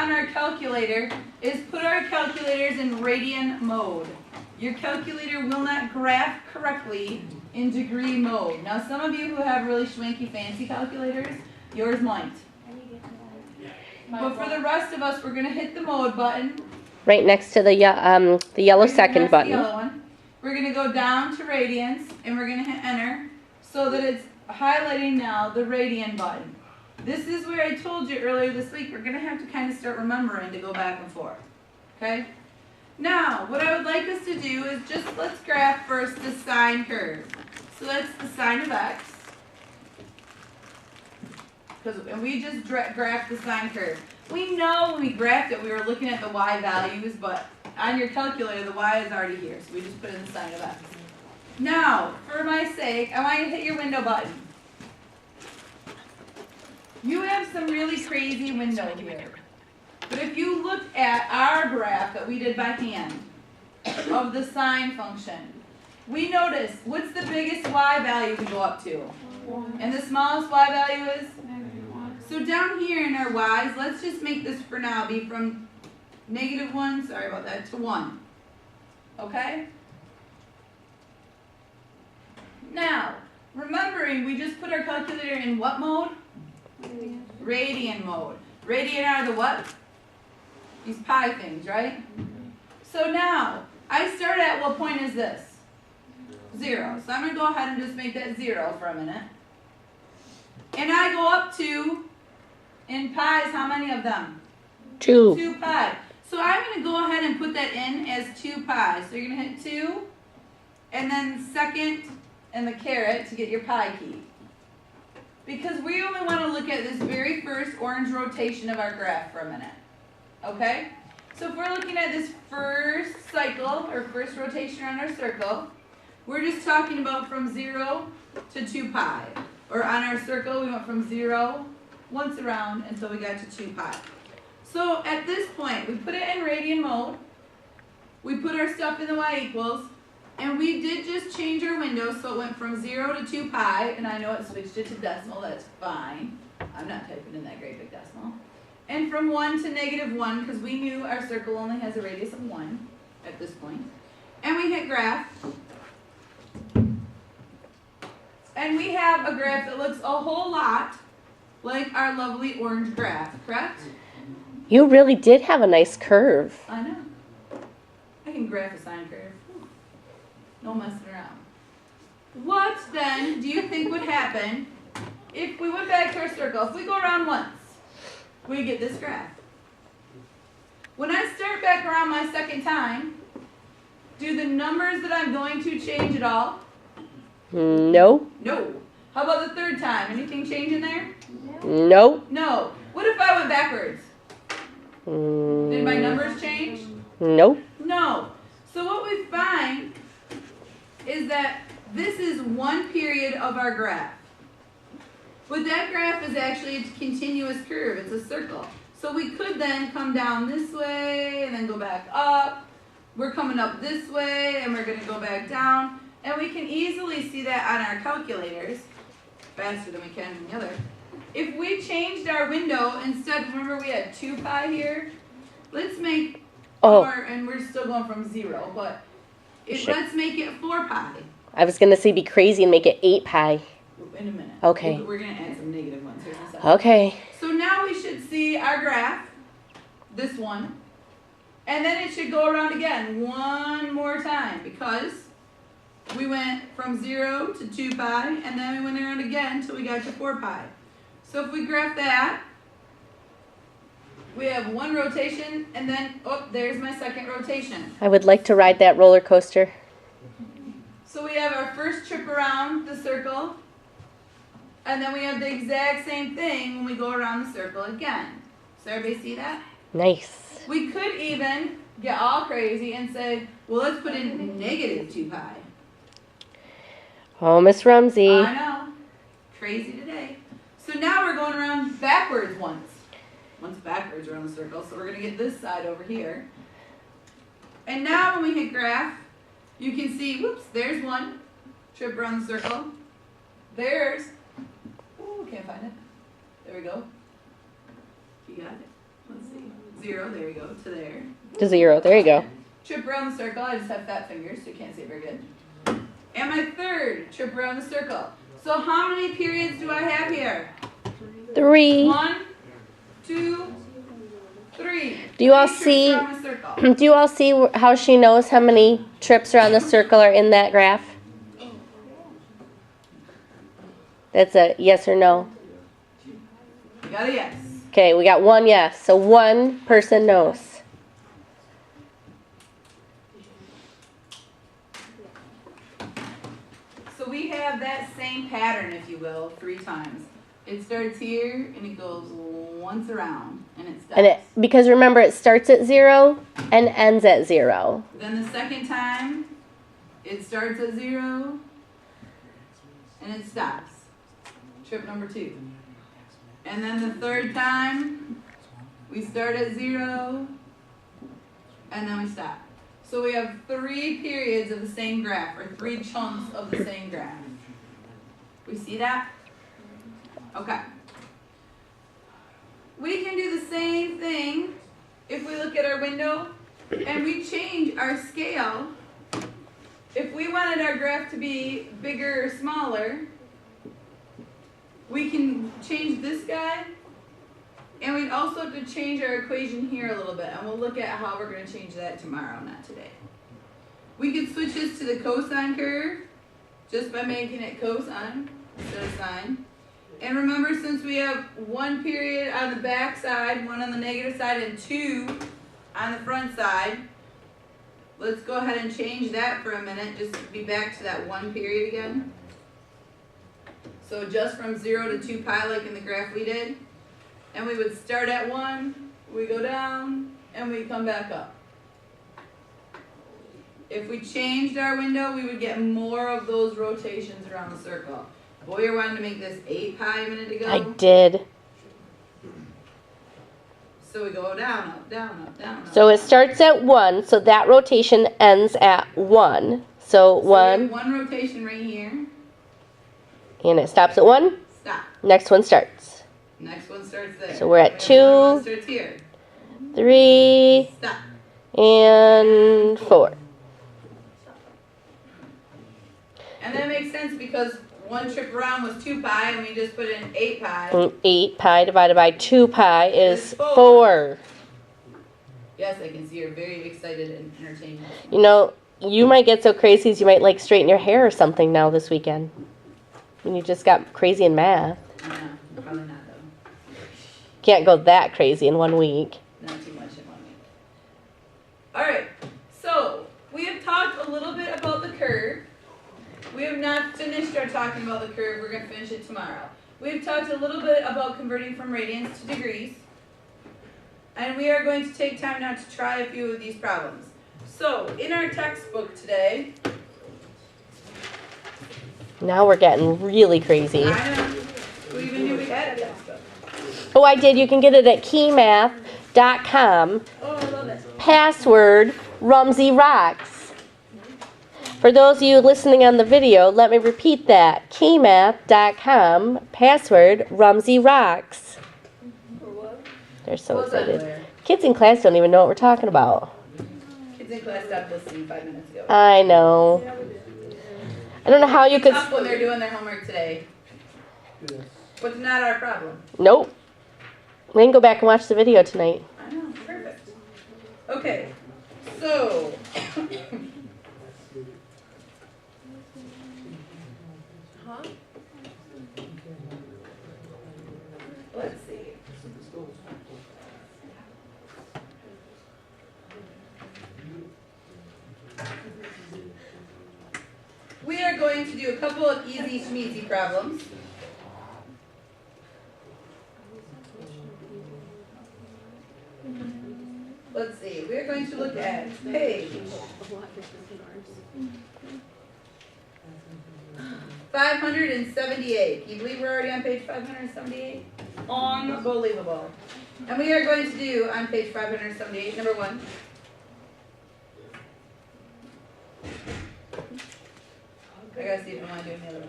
on our calculator is put our calculators in radian mode. Your calculator will not graph correctly in degree mode. Now some of you who have really schwanky fancy calculators, yours might. But for the rest of us, we're going to hit the mode button. Right next to the yellow second button. The yellow one. We're going to go down to radians, and we're going to hit enter so that it's highlighting now the radian button. This is where I told you earlier this week, we're going to have to kind of start remembering to go back and forth. Okay? Now, what I would like us to do is just, let's graph first the sine curve. So that's the sine of x. And we just graphed the sine curve. We know when we graphed it, we were looking at the y values, but on your calculator, the y is already here. So we just put in the sine of x. Now, for my sake, I want you to hit your window button. You have some really crazy window here. But if you look at our graph that we did by hand of the sine function, we notice what's the biggest y value we go up to? And the smallest y value is? So down here in our y's, let's just make this for now be from -1, sorry about that, to 1. Okay? Now, remembering we just put our calculator in what mode? Radian mode. Radian are the what? These pi things, right? So now, I start at what point is this? 0. So I'm going to go ahead and just make that 0 for a minute. And I go up to, in pi's, how many of them? 2. 2 pi. So I'm going to go ahead and put that in as 2 pi. So you're going to hit 2, and then second, and the caret to get your pi key. Because we only want to look at this very first orange rotation of our graph for a minute. Okay? So if we're looking at this first cycle, or first rotation around our circle, we're just talking about from 0 to 2 pi. Or on our circle, we went from 0 once around until we got to 2 pi. So at this point, we put it in radian mode. We put our stuff in the y equals. And we did just change our window, so it went from 0 to 2 pi. And I know it switched it to decimal. That's fine. I'm not typing in that great big decimal. And from 1 to -1, because we knew our circle only has a radius of 1 at this point. And we hit graph. And we have a graph that looks a whole lot like our lovely orange graph, correct? You really did have a nice curve. I know. I can graph a sine curve. No messing around. What then do you think would happen if we went back to our circle? If we go around once, we get this graph. When I start back around my second time, do the numbers that I'm going to change at all? No. No. How about the third time? Anything change in there? No. No. What if I went backwards? Did my numbers change? Nope. No. So what we find is that this is one period of our graph. But that graph is actually a continuous curve. It's a circle. So we could then come down this way and then go back up. We're coming up this way and we're going to go back down. And we can easily see that on our calculators, faster than we can in the other. If we changed our window, instead, remember we had 2 pi here? Let's make 4, and we're still going from 0, but let's make it 4 pi. I was going to say be crazy and make it 8 pi. In a minute. Okay. We're going to add some negative ones here in a second. Okay. So now we should see our graph, this one, and then it should go around again one more time because we went from 0 to 2 pi, and then we went around again until we got to 4 pi. So if we graph that, we have one rotation, and then, oh, there's my second rotation. I would like to ride that roller coaster. So we have our first trip around the circle, and then we have the exact same thing when we go around the circle again. So everybody see that? Nice. We could even get all crazy and say, well, let's put in -2 pi. Oh, Miss Rumsey. I know. Crazy today. So now we're going around backwards once. Once backwards around the circle. So we're going to get this side over here. And now when we hit graph, you can see, whoops, there's one trip around the circle. There's, oh, can't find it. There we go. You got it. Let's see. 0, there you go, to there. To 0. There you go. Trip around the circle. I just have fat fingers, so you can't see it very good. And my third trip around the circle. So how many periods do I have here? 3. 1, 2, 3. Do you all 3 trips see? around the circle. Do you all see how she knows how many trips around the circle are in that graph? That's a yes or no. You got a yes. Okay, we got 1 yes. So 1 person knows. So we have that same pattern, if you will, 3 times. It starts here and it goes once around and it stops. And because remember, it starts at 0 and ends at 0. Then the second time, it starts at 0 and it stops. Trip number 2. And then the third time, we start at 0 and then we stop. So we have 3 periods of the same graph, or 3 chunks of the same graph. We see that? Okay. We can do the same thing if we look at our window and we change our scale. If we wanted our graph to be bigger or smaller, we can change this guy, and we'd also have to change our equation here a little bit, and we'll look at how we're going to change that tomorrow, not today. We could switch this to the cosine curve just by making it cosine instead of sine. And remember, since we have 1 period on the back side, 1 on the negative side, and 2 on the front side, let's go ahead and change that for a minute, just to be back to that 1 period again. So just from 0 to 2 pi like in the graph we did. And we would start at 1, we go down, and we come back up. If we changed our window, we would get more of those rotations around the circle. Boyer wanted to make this 8 pi a minute ago. I did. So we go down, up, down, up, down, up. So it starts at 1, so that rotation ends at 1. So So we 1, have 1 rotation right here. and it stops at 1. Stop. Next one starts. Next one starts there. So we're at We have another 2. one starts here. 3, Stop. and 4. And that makes sense because 1 trip around was 2 pi, and we just put in 8 pi. And 8 pi divided by 2 pi is Is 4. 4. Yes, I can see you're very excited and entertained. You know, you might get so crazy as you might like straighten your hair or something now this weekend. When you just got crazy in math. No, probably not though. Can't go that crazy in 1 week. Not too much in 1 week. Alright, so we have talked a little bit about the curve. We have not finished our talking about the curve. We're going to finish it tomorrow. We've talked a little bit about converting from radians to degrees. And we are going to take time now to try a few of these problems. So, in our textbook today, Now we're getting really crazy. I know, we even knew we had a textbook. Oh, I did. You can get it at keymath.com. Oh, I love it. Password Rumsey Rocks. For those of you listening on the video, let me repeat that. Keymath.com. Password Rumsey Rocks. They're so What was that, excited. Blair? Kids in class don't even know what we're talking about. Kids in class stopped listening 5 minutes ago. I know. I don't know how you could. Tough when they're doing their homework today. But not our problem. Nope. We can go back and watch the video tonight. I know, perfect. Okay, so. Let's see. We are going to do a couple of easy schmeezy problems. Let's see, we're going to look at page 578. Can you believe we're already on page 578? Unbelievable. And we are going to do on page 578, number 1. I gotta see if I want to do any other one.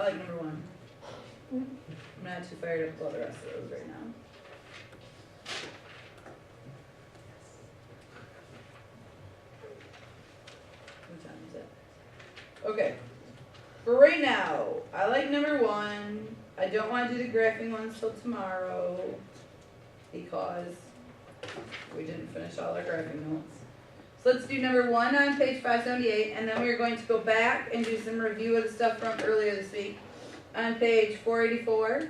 like number 1. I'm not too fired up about the rest of those right now. What time is it? Okay. For right now, I like number 1. I don't want to do the graphing ones till tomorrow because we didn't finish all our graphing notes. So let's do number 1 on page 578, and then we're going to go back and do some review of the stuff from earlier this week. On page 484,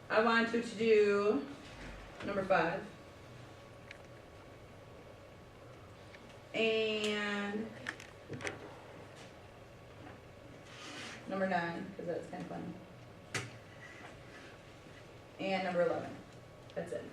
I want you to do number 5. And number 9, because that's kind of fun. And number 11. That's it.